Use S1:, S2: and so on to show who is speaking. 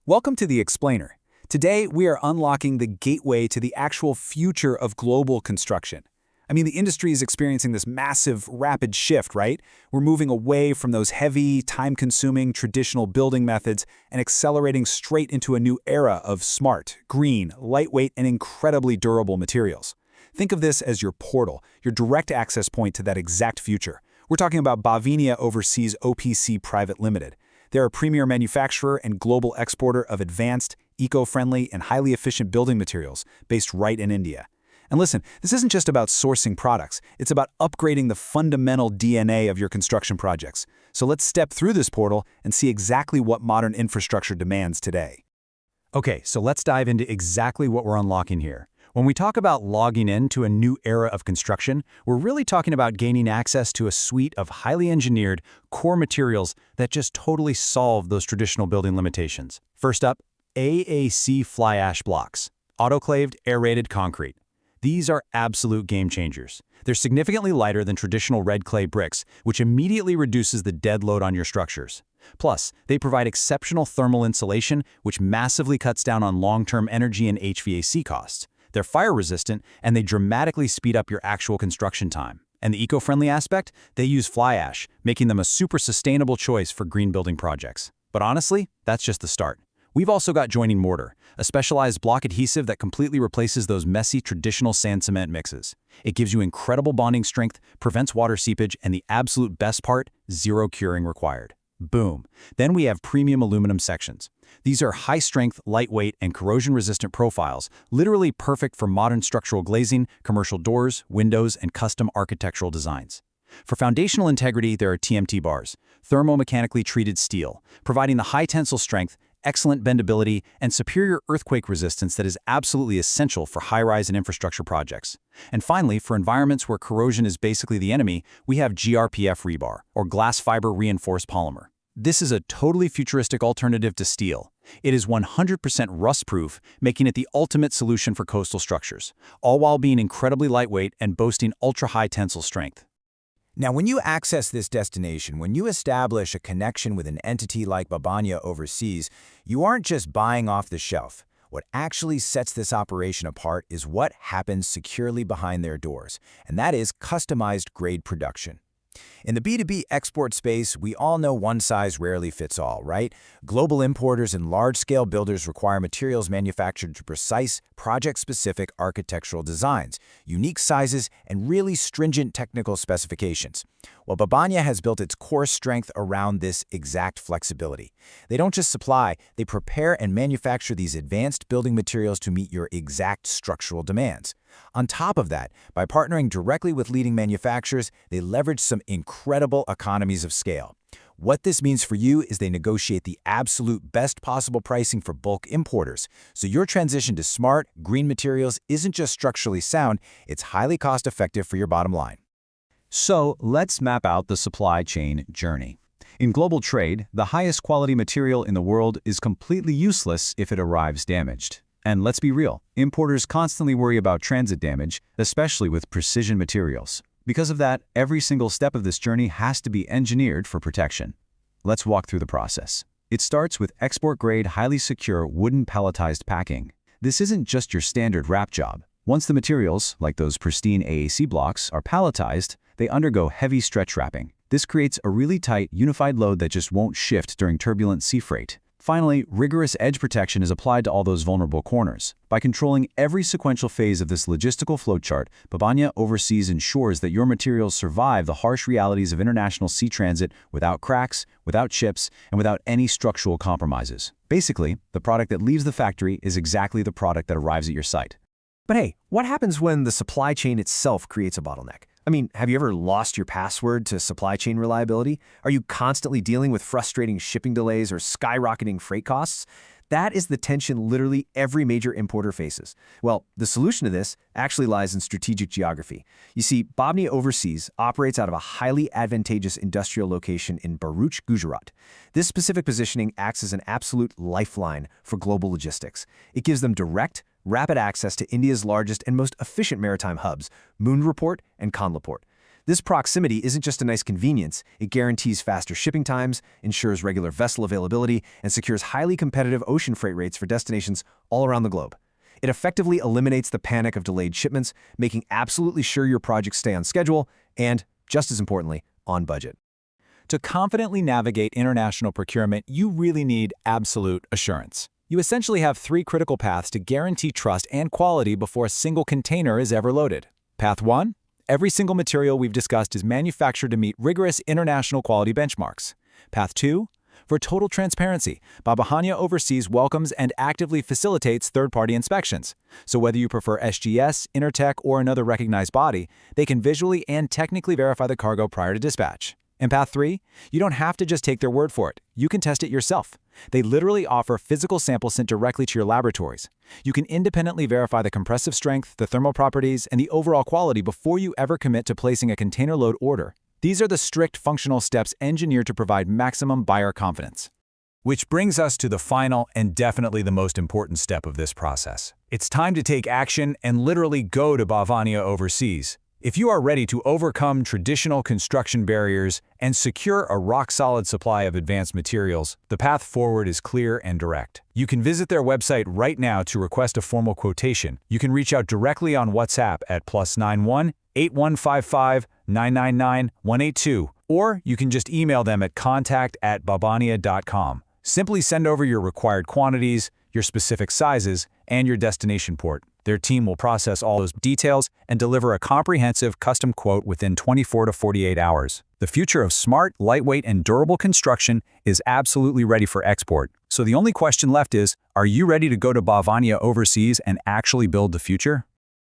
S1: Welcome to The Explainer. Today, we are unlocking the gateway to the actual future of global construction. The industry is experiencing this massive, rapid shift, right? We're moving away from those heavy, time-consuming traditional building methods and accelerating straight into a new era of smart, green, lightweight, and incredibly durable materials. Think of this as your portal, your direct access point to that exact future. We're talking about Babhaniya Overseas OPC Pvt. Limited. They're a premier manufacturer and global exporter of advanced, eco-friendly, and highly efficient building materials based right in India. And listen, this isn't just about sourcing products, it's about upgrading the fundamental DNA of your construction projects. So let's step through this portal and see exactly what modern infrastructure demands today. Okay, so let's dive into exactly what we're unlocking here. When we talk about logging in to a new era of construction, we're really talking about gaining access to a suite of highly engineered core materials that just totally solve those traditional building limitations. First up, AAC Fly Ash Blocks, autoclaved, aerated concrete. These are absolute game changers. They're significantly lighter than traditional red clay bricks, which immediately reduces the dead load on your structures. Plus, they provide exceptional thermal insulation, which massively cuts down on long-term energy and HVAC costs. They're fire-resistant, and they dramatically speed up your actual construction time. And the eco-friendly aspect? They use fly ash, making them a super sustainable choice for green building projects. But honestly, that's just the start. We've also got joining Mortar, a specialized block adhesive that completely replaces those messy traditional sand-cement mixes. It gives you incredible bonding strength, prevents water seepage, and the absolute best part, zero curing required. Boom. Then we have premium aluminum sections. These are high-strength, lightweight, and corrosion-resistant profiles, literally perfect for modern structural glazing, commercial doors, windows, and custom architectural designs. For foundational integrity, there are TMT bars, thermomechanically treated steel, providing the high tensile strength, excellent bendability, and superior earthquake resistance that is absolutely essential for high-rise and infrastructure projects. And finally, for environments where corrosion is basically the enemy, we have GRPF rebar, or glass fiber reinforced polymer. This is a totally futuristic alternative to steel. It is 100% rust-proof, making it the ultimate solution for coastal structures, all while being incredibly lightweight and boasting ultra-high tensile strength.
S2: Now, when you access this destination, when you establish a connection with an entity like Babhaniya Overseas, you aren't just buying off the shelf. What actually sets this operation apart is what happens securely behind their doors, and that is customized grade production. In the B2B export space, we all know one size rarely fits all, right? Global importers and large-scale builders require materials manufactured to precise, project-specific architectural designs, unique sizes, and really stringent technical specifications. Well, Babhaniya has built its core strength around this exact flexibility. They don't just supply, they prepare and manufacture these advanced building materials to meet your exact structural demands. On top of that, by partnering directly with leading manufacturers, they leverage some incredible economies of scale. What this means for you is they negotiate the absolute best possible pricing for bulk importers. So your transition to smart, green materials isn't just structurally sound, it's highly cost-effective for your bottom line.
S1: So let's map out the supply chain journey. In global trade, the highest quality material in the world is completely useless if it arrives damaged. And let's be real, importers constantly worry about transit damage, especially with precision materials. Because of that, every single step of this journey has to be engineered for protection. Let's walk through the process. It starts with export-grade, highly secure wooden palletized packing. This isn't just your standard wrap job. Once the materials, like those pristine AAC blocks, are palletized, they undergo heavy stretch wrapping. This creates a really tight, unified load that just won't shift during turbulent sea freight. Finally, rigorous edge protection is applied to all those vulnerable corners. By controlling every sequential phase of this logistical flowchart, Babhaniya Overseas ensures that your materials survive the harsh realities of international sea transit without cracks, without chips, and without any structural compromises. Basically, the product that leaves the factory is exactly the product that arrives at your site.
S3: But hey, what happens when the supply chain itself creates a bottleneck? Have you ever lost your password to supply chain reliability? Are you constantly dealing with frustrating shipping delays or skyrocketing freight costs? That is the tension literally every major importer faces. Well, the solution to this actually lies in strategic geography. You see, Babhaniya Overseas operates out of a highly advantageous industrial location in Bharuch, Gujarat. This specific positioning acts as an absolute lifeline for global logistics. It gives them direct, rapid access to India's largest and most efficient maritime hubs, Mundra and Kanlaport. This proximity isn't just a nice convenience, it guarantees faster shipping times, ensures regular vessel availability, and secures highly competitive ocean freight rates for destinations all around the globe. It effectively eliminates the panic of delayed shipments, making absolutely sure your projects stay on schedule and, just as importantly, on budget.
S1: To confidently navigate international procurement, you really need absolute assurance. You essentially have 3 critical paths to guarantee trust and quality before a single container is ever loaded. Path 1. Every single material we've discussed is manufactured to meet rigorous international quality benchmarks. Path 2. For total transparency, Babhaniya Overseas welcomes and actively facilitates third-party inspections. So whether you prefer SGS, Intertek, or another recognized body, they can visually and technically verify the cargo prior to dispatch. In Path 3, you don't have to just take their word for it. You can test it yourself. They literally offer physical samples sent directly to your laboratories. You can independently verify the compressive strength, the thermal properties, and the overall quality before you ever commit to placing a container load order. These are the strict functional steps engineered to provide maximum buyer confidence. Which brings us to the final and definitely the most important step of this process. It's time to take action and literally go to Babhaniya Overseas. If you are ready to overcome traditional construction barriers and secure a rock-solid supply of advanced materials, the path forward is clear and direct. You can visit their website right now to request a formal quotation. You can reach out directly on WhatsApp at +91 8155 999 182, or you can just email them at contact@babhaniya.com. Simply send over your required quantities, your specific sizes, and your destination port. Their team will process all those details and deliver a comprehensive custom quote within 24 to 48 hours. The future of smart, lightweight, and durable construction is absolutely ready for export. So the only question left is, are you ready to go to Babhaniya Overseas and actually build the future?